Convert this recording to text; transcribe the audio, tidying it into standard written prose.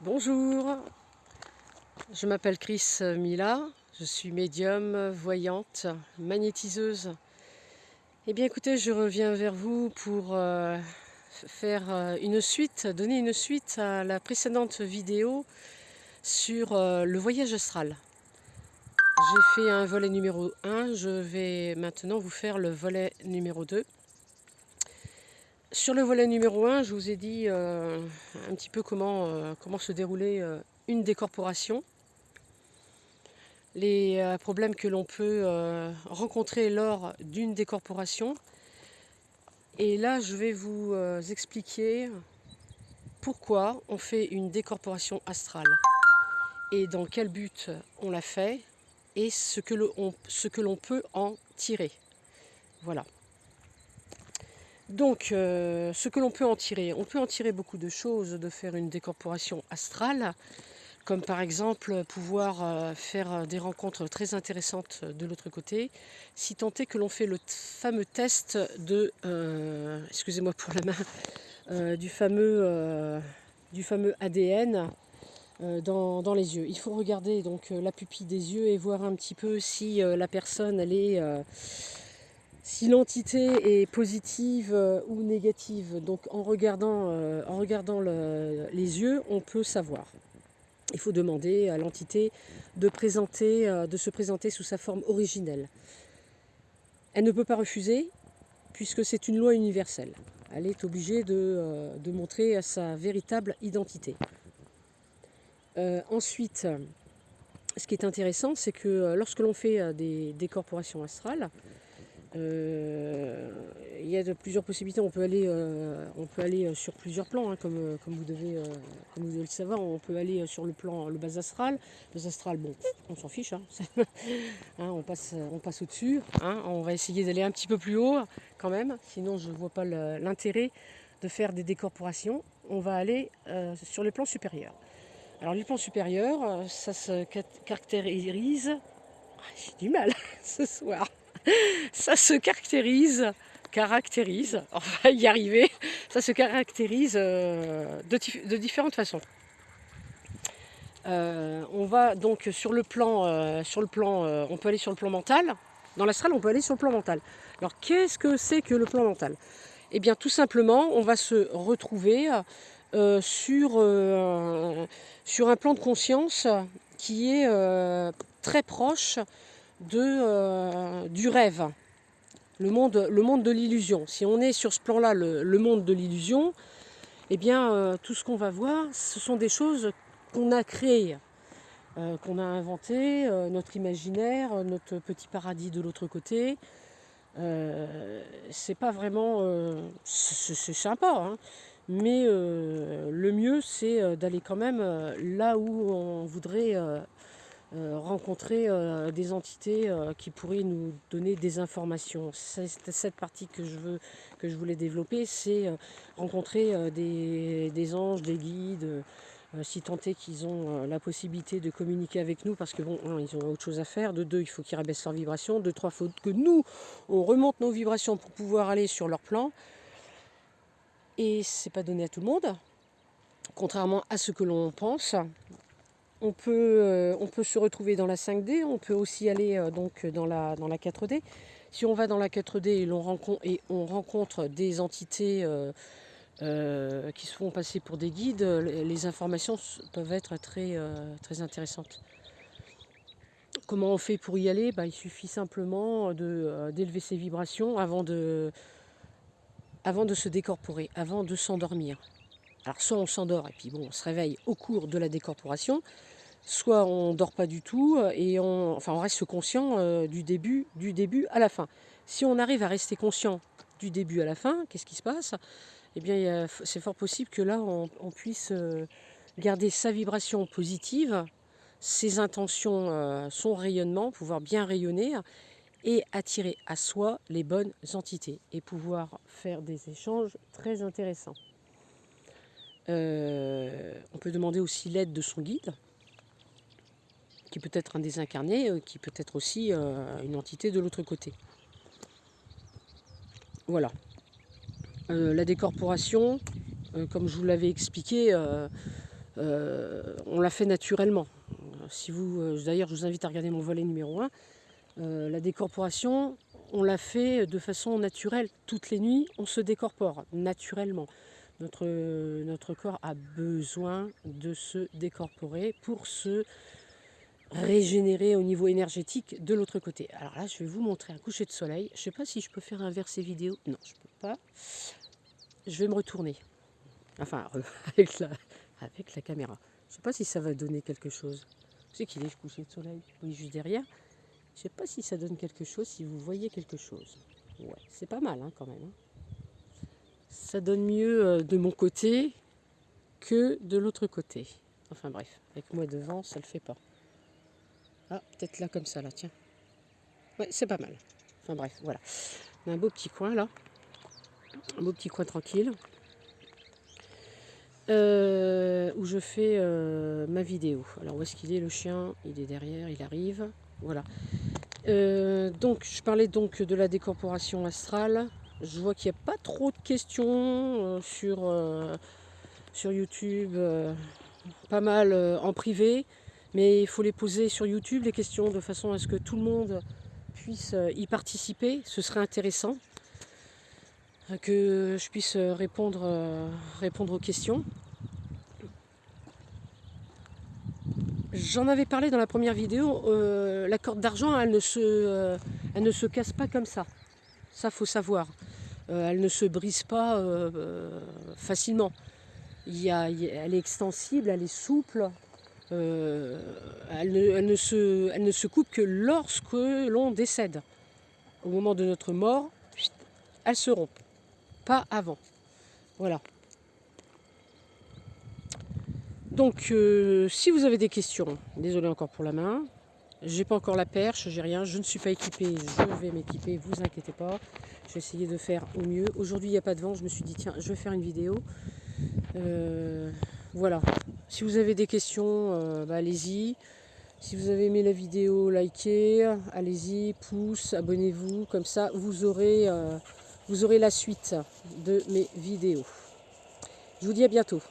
Bonjour, je m'appelle Chris Mila, je suis médium, voyante, magnétiseuse. Eh bien écoutez, je reviens vers vous pour faire donner une suite à la précédente vidéo sur le voyage astral. J'ai fait un volet numéro 1, je vais maintenant vous faire le volet numéro 2. Sur le volet numéro 1, je vous ai dit un petit peu comment se déroulait une décorporation. Les problèmes que l'on peut rencontrer lors d'une décorporation. Et là, je vais vous expliquer pourquoi on fait une décorporation astrale et dans quel but on la fait et ce que l'on peut en tirer. Voilà. Donc, ce que l'on peut en tirer, on peut en tirer beaucoup de choses de faire une décorporation astrale, comme par exemple pouvoir faire des rencontres très intéressantes de l'autre côté, si tant est que l'on fait le fameux test de, excusez-moi pour la main, du fameux ADN dans les yeux. Il faut regarder donc la pupille des yeux et voir un petit peu si la personne, si l'entité est positive ou négative. Donc en regardant les yeux, on peut savoir. Il faut demander à l'entité de se présenter sous sa forme originelle. Elle ne peut pas refuser puisque c'est une loi universelle. Elle est obligée de montrer sa véritable identité. Ensuite, ce qui est intéressant, c'est que lorsque l'on fait des décorporations astrales, il y a plusieurs possibilités. On peut aller sur plusieurs plans, hein, comme vous devez le savoir. On peut aller sur le bas astral. Le bas astral, bon, on s'en fiche. Hein. Hein, on passe au-dessus. Hein. On va essayer d'aller un petit peu plus haut quand même. Sinon, je ne vois pas l'intérêt de faire des décorporations. On va aller sur les plans supérieurs. Alors, les plans supérieurs, ça se caractérise... J'ai du mal ce soir. Ça se caractérise, on va y arriver, ça se caractérise de différentes façons. On va donc sur le plan, on peut aller sur le plan mental. Dans l'astral, on peut aller sur le plan mental. Alors, qu'est-ce que c'est que le plan mental? Eh bien, tout simplement, on va se retrouver sur un plan de conscience qui est très proche du rêve. Le monde de l'illusion. Si on est sur ce plan-là, le monde de l'illusion, eh bien, tout ce qu'on va voir, ce sont des choses qu'on a créées, qu'on a inventées, notre imaginaire, notre petit paradis de l'autre côté. C'est pas vraiment... c'est sympa, hein, mais le mieux, c'est d'aller quand même là où on voudrait rencontrer des entités qui pourraient nous donner des informations. C'est cette partie que je voulais développer, c'est rencontrer des anges, des guides, si tant est qu'ils ont la possibilité de communiquer avec nous, parce que bon, un, ils ont autre chose à faire, de deux, il faut qu'ils rabaissent leur vibration, de trois, il faut que nous, on remonte nos vibrations pour pouvoir aller sur leur plan, et c'est pas donné à tout le monde, contrairement à ce que l'on pense. On peut se retrouver dans la 5D, on peut aussi aller donc dans la 4D. Si on va dans la 4D et on rencontre des entités qui se font passer pour des guides, les informations peuvent être très intéressantes. Comment on fait pour y aller? Il suffit simplement d'élever ses vibrations avant de se décorporer, avant de s'endormir. Alors soit on s'endort et puis bon, on se réveille au cours de la décorporation, soit on ne dort pas du tout et on reste conscient du début à la fin. Si on arrive à rester conscient du début à la fin, qu'est-ce qui se passe? Eh bien, c'est fort possible que là, on puisse garder sa vibration positive, ses intentions, son rayonnement, pouvoir bien rayonner et attirer à soi les bonnes entités et pouvoir faire des échanges très intéressants. On peut demander aussi l'aide de son guide, qui peut être un désincarné, qui peut être aussi une entité de l'autre côté. Voilà. La décorporation, comme je vous l'avais expliqué, on l'a fait naturellement. Si vous, d'ailleurs, je vous invite à regarder mon volet numéro 1. La décorporation, on l'a fait de façon naturelle. Toutes les nuits, on se décorpore naturellement. Notre corps a besoin de se décorporer pour se régénérer au niveau énergétique de l'autre côté. Alors là, je vais vous montrer un coucher de soleil. Je ne sais pas si je peux faire inverser vidéo. Non, je ne peux pas. Je vais me retourner. Enfin, avec la caméra. Je ne sais pas si ça va donner quelque chose. Je sais qu'il est couché de soleil. Oui, juste derrière. Je ne sais pas si ça donne quelque chose, si vous voyez quelque chose. Ouais, c'est pas mal quand même. Ça donne mieux de mon côté que de l'autre côté. Enfin bref, avec moi devant, ça le fait pas. Ah, peut-être là comme ça, là, tiens. Ouais, c'est pas mal. Enfin bref, voilà. On a un beau petit coin là. Un beau petit coin tranquille. Où je fais ma vidéo. Alors où est-ce qu'il est le chien? Il est derrière, il arrive. Voilà. Donc je parlais donc de la décorporation astrale. Je vois qu'il n'y a pas trop de questions sur YouTube, pas mal en privé, mais il faut les poser sur YouTube, les questions, de façon à ce que tout le monde puisse y participer. Ce serait intéressant que je puisse répondre aux questions. J'en avais parlé dans la première vidéo, la corde d'argent, elle ne se casse pas comme ça. Ça, faut savoir. Elle ne se brise pas facilement. Elle est extensible, elle est souple. Elle ne se coupe que lorsque l'on décède. Au moment de notre mort, elle se rompt. Pas avant. Voilà. Donc, si vous avez des questions, désolé encore pour la main. J'ai pas encore la perche, j'ai rien, je ne suis pas équipée, je vais m'équiper, vous inquiétez pas. Je vais essayer de faire au mieux. Aujourd'hui, il n'y a pas de vent, je me suis dit, tiens, je vais faire une vidéo. Voilà. Si vous avez des questions, allez-y. Si vous avez aimé la vidéo, likez, allez-y, pouce, abonnez-vous. Comme ça, vous aurez la suite de mes vidéos. Je vous dis à bientôt.